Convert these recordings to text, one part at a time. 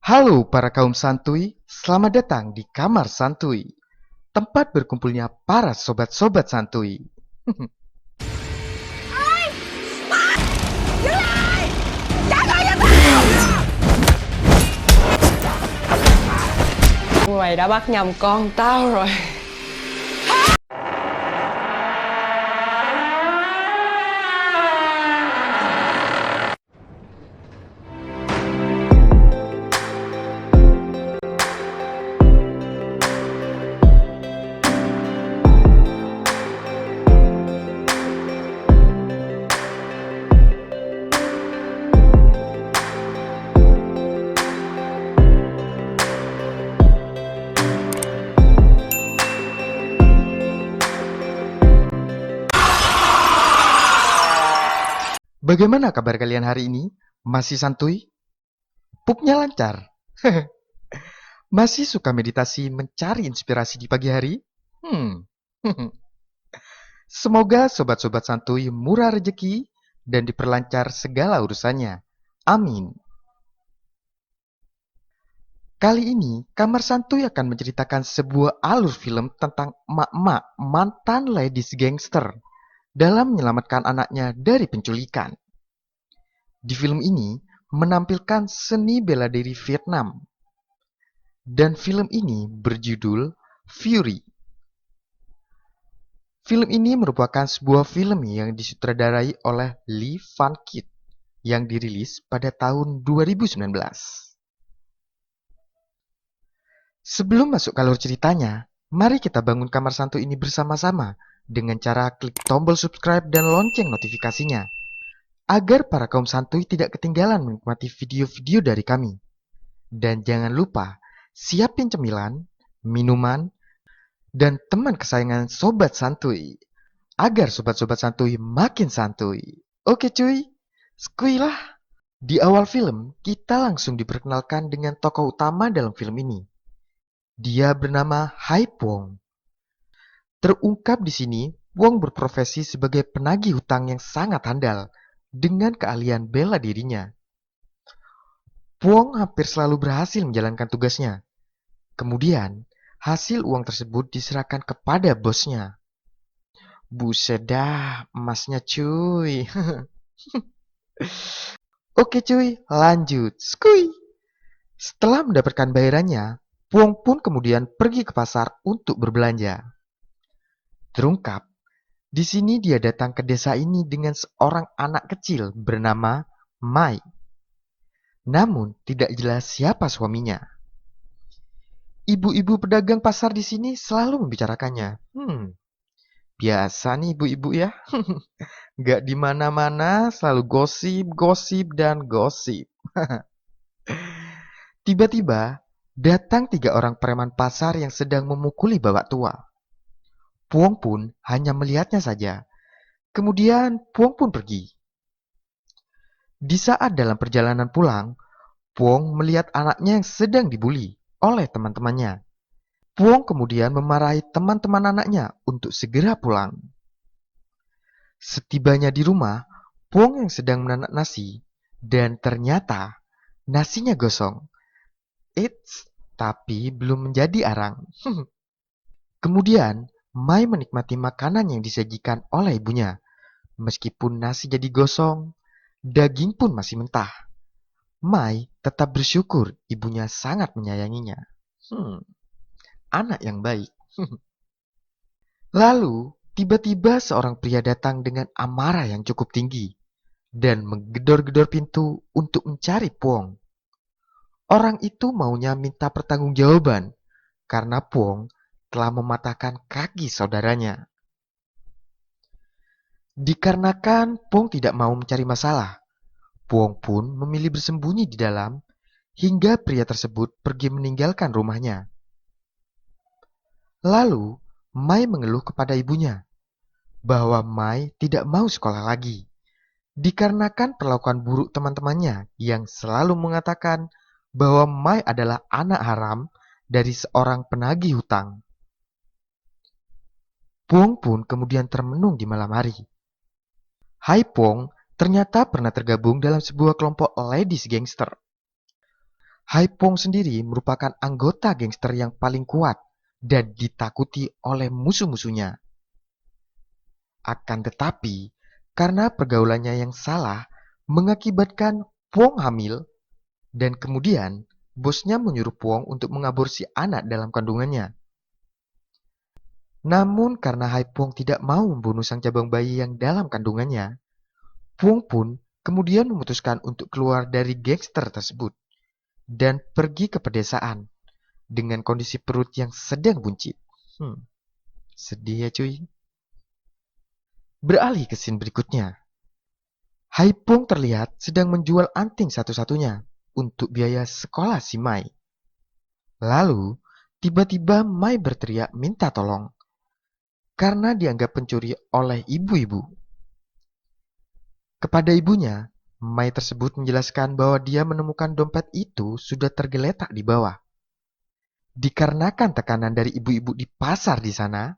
Halo para kaum santuy, selamat datang di Kamar Santuy, tempat berkumpulnya para sobat-sobat santuy. Mày đã bắt nhầm con tao rồi. Bagaimana kabar kalian hari ini? Masih santuy? Pupnya lancar? Masih suka meditasi mencari inspirasi di pagi hari? Hmm. Semoga sobat-sobat santuy murah rejeki dan diperlancar segala urusannya. Amin. Kali ini, Kamar Santuy akan menceritakan sebuah alur film tentang emak-emak mantan ladies gangster dalam menyelamatkan anaknya dari penculikan. Di film ini menampilkan seni bela diri Vietnam. Dan film ini berjudul Fury. Film ini merupakan sebuah film yang disutradarai oleh Lee Van Cit yang dirilis pada tahun 2019. Sebelum masuk ke alur ceritanya, mari kita bangun Kamar Santuy ini bersama-sama dengan cara klik tombol subscribe dan lonceng notifikasinya, agar para kaum santuy tidak ketinggalan menikmati video-video dari kami. Dan jangan lupa, siapin cemilan, minuman, dan teman kesayangan Sobat Santuy, agar Sobat-Sobat Santuy makin santuy. Oke cuy, skuy lah. Di awal film, kita langsung diperkenalkan dengan tokoh utama dalam film ini. Dia bernama Hai Puong. Terungkap di sini, Puong berprofesi sebagai penagih hutang yang sangat handal dengan keahlian bela dirinya. Puong hampir selalu berhasil menjalankan tugasnya. Kemudian, hasil uang tersebut diserahkan kepada bosnya. Buset dah, emasnya cuy. Oke cuy, lanjut. Skuy. Setelah mendapatkan bayarannya, Puong pun kemudian pergi ke pasar untuk berbelanja. Terungkap, di sini dia datang ke desa ini dengan seorang anak kecil bernama Mai. Namun tidak jelas siapa suaminya. Ibu-ibu pedagang pasar di sini selalu membicarakannya. Biasa nih ibu-ibu ya. Gak di mana-mana selalu gosip, gosip, dan gosip. Tiba-tiba, datang 3 orang preman pasar yang sedang memukuli bapak tua. Puong pun hanya melihatnya saja. Kemudian Puong pun pergi. Di saat dalam perjalanan pulang, Puong melihat anaknya yang sedang dibuli oleh teman-temannya. Puong kemudian memarahi teman-teman anaknya untuk segera pulang. Setibanya di rumah, Puong yang sedang menanak nasi, dan ternyata nasinya gosong. Tapi belum menjadi arang. Kemudian, Mai menikmati makanan yang disajikan oleh ibunya. Meskipun nasi jadi gosong, daging pun masih mentah. Mai tetap bersyukur ibunya sangat menyayanginya. Anak yang baik. Lalu, tiba-tiba seorang pria datang dengan amarah yang cukup tinggi dan menggedor-gedor pintu untuk mencari Puong. Orang itu maunya minta pertanggungjawaban karena Puong telah mematahkan kaki saudaranya. Dikarenakan Puong tidak mau mencari masalah, Puong pun memilih bersembunyi di dalam hingga pria tersebut pergi meninggalkan rumahnya. Lalu, Mai mengeluh kepada ibunya bahwa Mai tidak mau sekolah lagi, dikarenakan perlakuan buruk teman-temannya yang selalu mengatakan bahwa Mai adalah anak haram dari seorang penagih hutang. Puong pun kemudian termenung di malam hari. Hai Puong ternyata pernah tergabung dalam sebuah kelompok ladies gangster. Haipong sendiri merupakan anggota gangster yang paling kuat dan ditakuti oleh musuh-musuhnya. Akan tetapi, karena pergaulannya yang salah, mengakibatkan Puong hamil, dan kemudian bosnya menyuruh Puong untuk mengaborsi anak dalam kandungannya. Namun karena Haipong tidak mau membunuh sang cabang bayi yang dalam kandungannya, Puong pun kemudian memutuskan untuk keluar dari gangster tersebut dan pergi ke pedesaan dengan kondisi perut yang sedang buncit. Sedih ya cuy. Beralih ke scene berikutnya. Haipong terlihat sedang menjual anting satu-satunya untuk biaya sekolah si Mai. Lalu, tiba-tiba Mai berteriak minta tolong karena dianggap pencuri oleh ibu-ibu. Kepada ibunya, Mai tersebut menjelaskan bahwa dia menemukan dompet itu sudah tergeletak di bawah. Dikarenakan tekanan dari ibu-ibu di pasar di sana,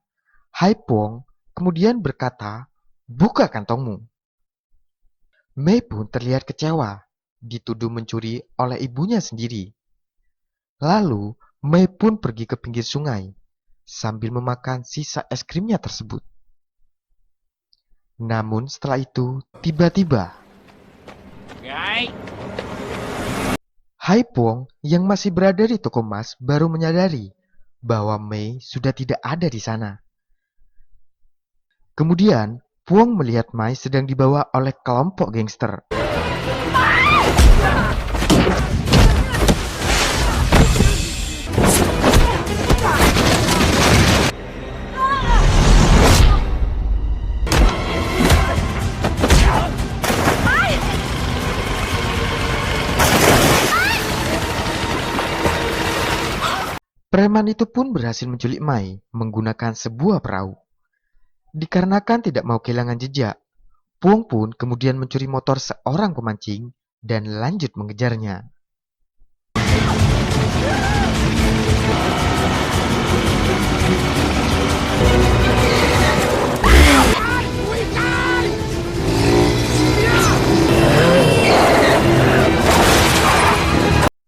Haipong kemudian berkata, "Buka kantongmu." Mei pun terlihat kecewa, dituduh mencuri oleh ibunya sendiri. Lalu, Mei pun pergi ke pinggir sungai, sambil memakan sisa es krimnya tersebut. Namun setelah itu, tiba-tiba, Haipong yang masih berada di toko emas baru menyadari bahwa Mei sudah tidak ada di sana. Kemudian, Puong melihat Mai sedang dibawa oleh kelompok gangster. Preman itu pun berhasil menculik Mai menggunakan sebuah perahu. Dikarenakan tidak mau kehilangan jejak, Puong pun kemudian mencuri motor seorang pemancing dan lanjut mengejarnya.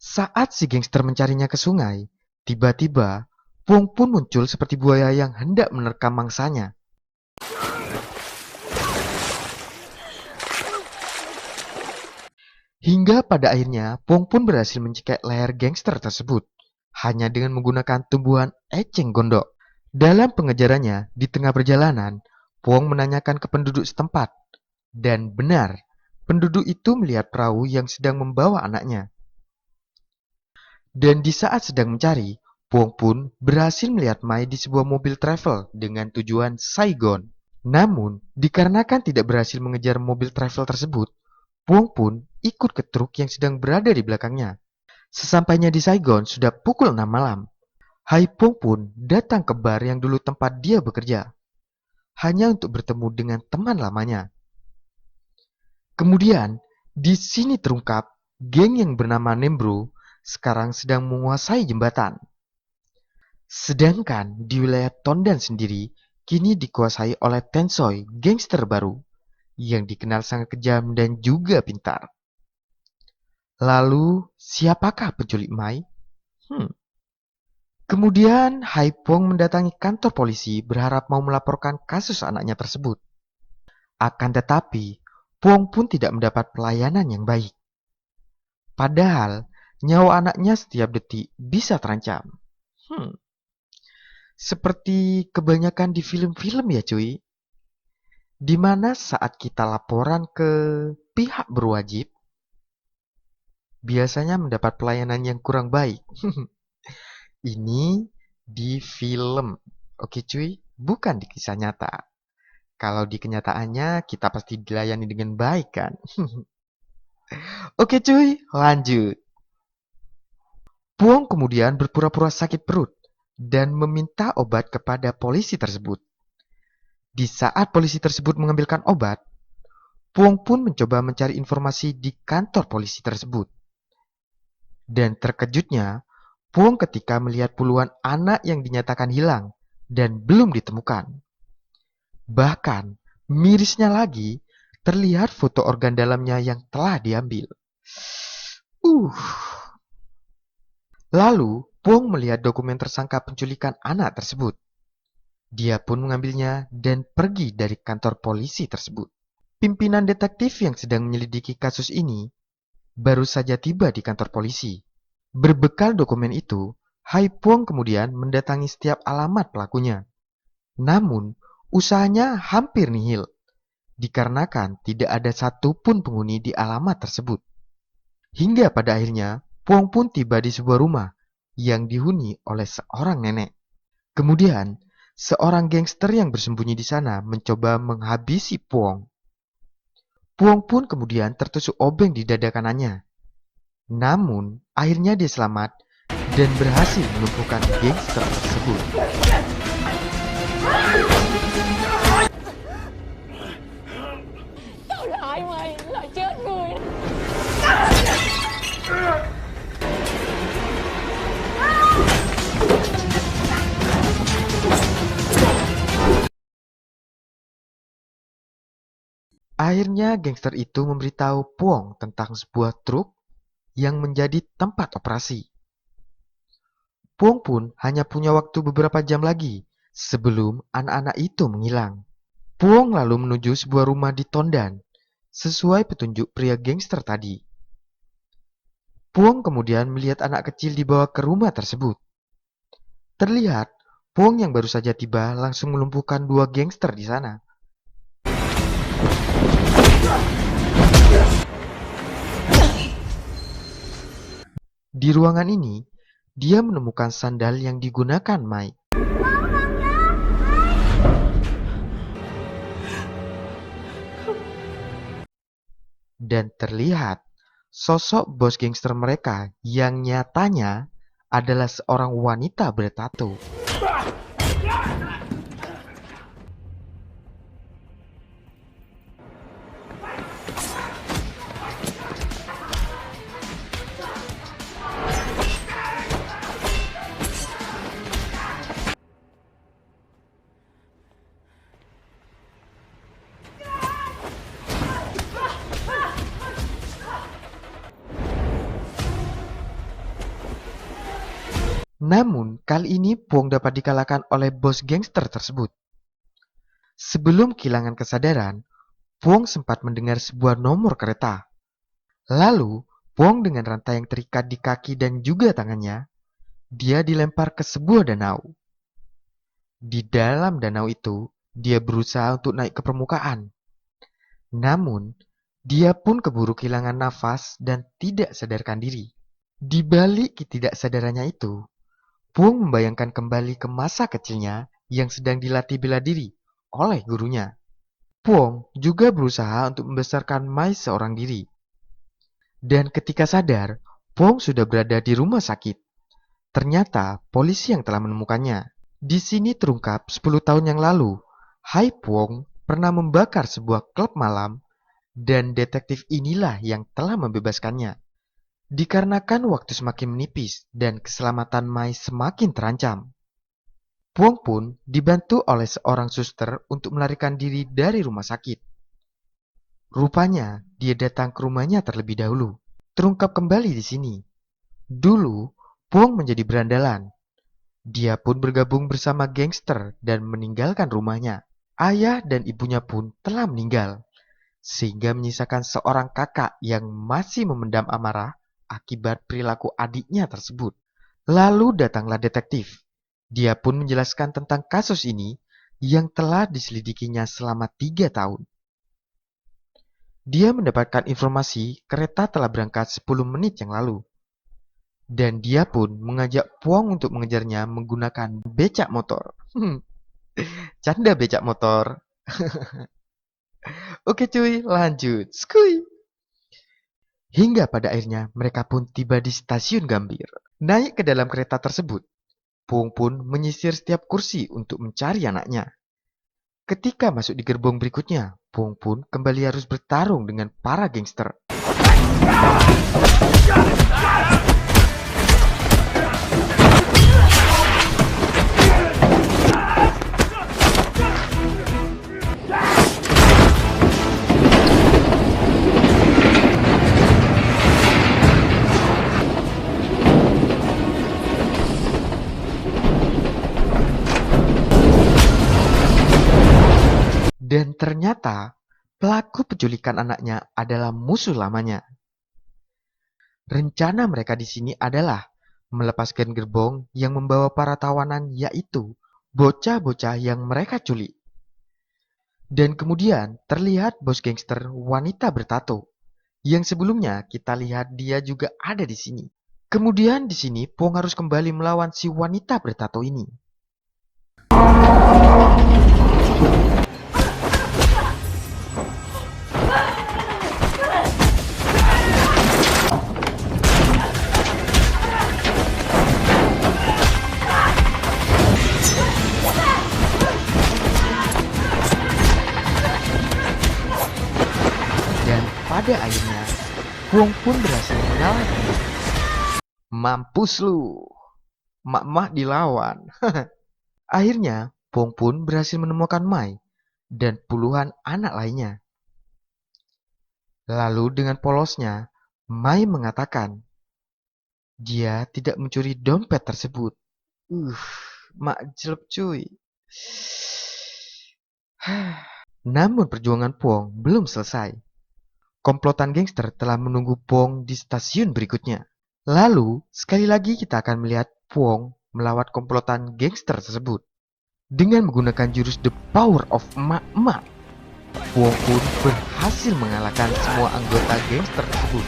Saat si gangster mencarinya ke sungai, tiba-tiba Puong pun muncul seperti buaya yang hendak menerkam mangsanya. Hingga pada akhirnya Puong pun berhasil mencekik leher gangster tersebut hanya dengan menggunakan tumbuhan eceng gondok. Dalam pengejarannya di tengah perjalanan, Puong menanyakan ke penduduk setempat. Dan benar, penduduk itu melihat perahu yang sedang membawa anaknya. Dan di saat sedang mencari, Puong pun berhasil melihat Mai di sebuah mobil travel dengan tujuan Saigon. Namun, dikarenakan tidak berhasil mengejar mobil travel tersebut, Puong pun ikut ke truk yang sedang berada di belakangnya. Sesampainya di Saigon sudah pukul 6 malam. Haipong pun datang ke bar yang dulu tempat dia bekerja, hanya untuk bertemu dengan teman lamanya. Kemudian, di sini terungkap geng yang bernama Nembro sekarang sedang menguasai jembatan. Sedangkan di wilayah Tondan sendiri kini dikuasai oleh Tensoi, gangster baru, yang dikenal sangat kejam dan juga pintar. Lalu, siapakah penculik Mai? Kemudian, Haipong mendatangi kantor polisi berharap mau melaporkan kasus anaknya tersebut. Akan tetapi, Puong pun tidak mendapat pelayanan yang baik. Padahal, nyawa anaknya setiap detik bisa terancam. Seperti kebanyakan di film-film ya cuy. Dimana saat kita laporan ke pihak berwajib, biasanya mendapat pelayanan yang kurang baik. Ini di film. Oke cuy, bukan di kisah nyata. Kalau di kenyataannya kita pasti dilayani dengan baik kan? Oke cuy, lanjut. Puong kemudian berpura-pura sakit perut dan meminta obat kepada polisi tersebut. Di saat polisi tersebut mengambilkan obat, Puong pun mencoba mencari informasi di kantor polisi tersebut. Dan terkejutnya, Puong ketika melihat puluhan anak yang dinyatakan hilang dan belum ditemukan. Bahkan, mirisnya lagi, terlihat foto organ dalamnya yang telah diambil. Lalu, Puong melihat dokumen tersangka penculikan anak tersebut. Dia pun mengambilnya dan pergi dari kantor polisi tersebut. Pimpinan detektif yang sedang menyelidiki kasus ini baru saja tiba di kantor polisi. Berbekal dokumen itu, Hai Puong kemudian mendatangi setiap alamat pelakunya. Namun, usahanya hampir nihil, dikarenakan tidak ada satupun penghuni di alamat tersebut. Hingga pada akhirnya, Puong pun tiba di sebuah rumah yang dihuni oleh seorang nenek. Kemudian, seorang gangster yang bersembunyi di sana mencoba menghabisi Puong. Puong pun kemudian tertusuk obeng di dada kanannya. Namun, akhirnya dia selamat dan berhasil melumpuhkan gangster tersebut. Tao lại mày, lại chết người. Akhirnya gangster itu memberitahu Puong tentang sebuah truk yang menjadi tempat operasi. Puong pun hanya punya waktu beberapa jam lagi sebelum anak-anak itu menghilang. Puong lalu menuju sebuah rumah di Tondan, sesuai petunjuk pria gangster tadi. Puong kemudian melihat anak kecil dibawa ke rumah tersebut. Terlihat, Puong yang baru saja tiba langsung melumpuhkan dua gangster di sana. Di ruangan ini, dia menemukan sandal yang digunakan Mai. Dan terlihat sosok bos gangster mereka yang nyatanya adalah seorang wanita bertato. Namun, kali ini Puong dapat dikalahkan oleh bos gangster tersebut. Sebelum kehilangan kesadaran, Puong sempat mendengar sebuah nomor kereta. Lalu, Puong dengan rantai yang terikat di kaki dan juga tangannya, dia dilempar ke sebuah danau. Di dalam danau itu, dia berusaha untuk naik ke permukaan. Namun, dia pun keburu kehilangan nafas dan tidak sadarkan diri. Di balik ketidaksadarannya itu, Puong membayangkan kembali ke masa kecilnya yang sedang dilatih bela diri oleh gurunya. Puong juga berusaha untuk membesarkan Mai seorang diri. Dan ketika sadar, Puong sudah berada di rumah sakit. Ternyata polisi yang telah menemukannya. Di sini terungkap 10 tahun yang lalu, Hai Puong pernah membakar sebuah klub malam dan detektif inilah yang telah membebaskannya. Dikarenakan waktu semakin menipis dan keselamatan Mai semakin terancam, Puong pun dibantu oleh seorang suster untuk melarikan diri dari rumah sakit. Rupanya, dia datang ke rumahnya terlebih dahulu. Terungkap kembali di sini. Dulu, Puong menjadi berandalan. Dia pun bergabung bersama gangster dan meninggalkan rumahnya. Ayah dan ibunya pun telah meninggal, sehingga menyisakan seorang kakak yang masih memendam amarah akibat perilaku adiknya tersebut. Lalu datanglah detektif. Dia pun menjelaskan tentang kasus ini yang telah diselidikinya selama 3 tahun. Dia mendapatkan informasi kereta telah berangkat 10 menit yang lalu. Dan dia pun mengajak Puong untuk mengejarnya menggunakan becak motor. Canda becak motor. Oke cuy, lanjut. Skuy. Hingga pada akhirnya mereka pun tiba di stasiun Gambir. Naik ke dalam kereta tersebut, Puong pun menyisir setiap kursi untuk mencari anaknya. Ketika masuk di gerbong berikutnya, Puong pun kembali harus bertarung dengan para gangster. Dan ternyata pelaku penculikan anaknya adalah musuh lamanya. Rencana mereka di sini adalah melepaskan gerbong yang membawa para tawanan, yaitu bocah-bocah yang mereka culik. Dan kemudian terlihat bos gangster wanita bertato, yang sebelumnya kita lihat dia juga ada di sini. Kemudian di sini Pong harus kembali melawan si wanita bertato ini. Dan pada akhirnya Pong pun berhasil mengalahkannya. Mampus lu, mak-mak dilawan. Akhirnya Pong pun berhasil menemukan Mai dan puluhan anak lainnya. Lalu dengan polosnya, Mai mengatakan dia tidak mencuri dompet tersebut. Mak jelek cuy. Namun perjuangan Pong belum selesai. Komplotan gangster telah menunggu Pong di stasiun berikutnya. Lalu, sekali lagi kita akan melihat Pong melawan komplotan gangster tersebut. Dengan menggunakan jurus The Power of Emak-Emak, Pong pun berhasil mengalahkan semua anggota gangster tersebut.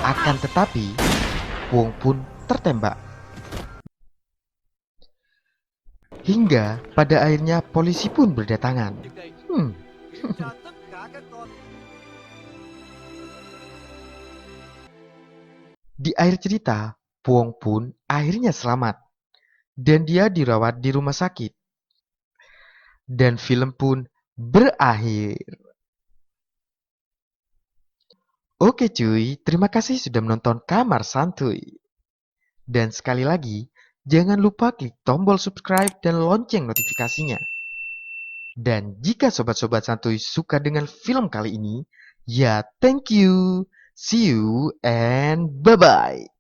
Akan tetapi, Pong pun tertembak. Hingga pada akhirnya polisi pun berdatangan. Di akhir cerita, Pong pun akhirnya selamat. Dan dia dirawat di rumah sakit. Dan film pun berakhir. Oke cuy, terima kasih sudah menonton Kamar Santuy. Dan sekali lagi, jangan lupa klik tombol subscribe dan lonceng notifikasinya. Dan jika sobat-sobat santuy suka dengan film kali ini, ya thank you. See you and bye-bye.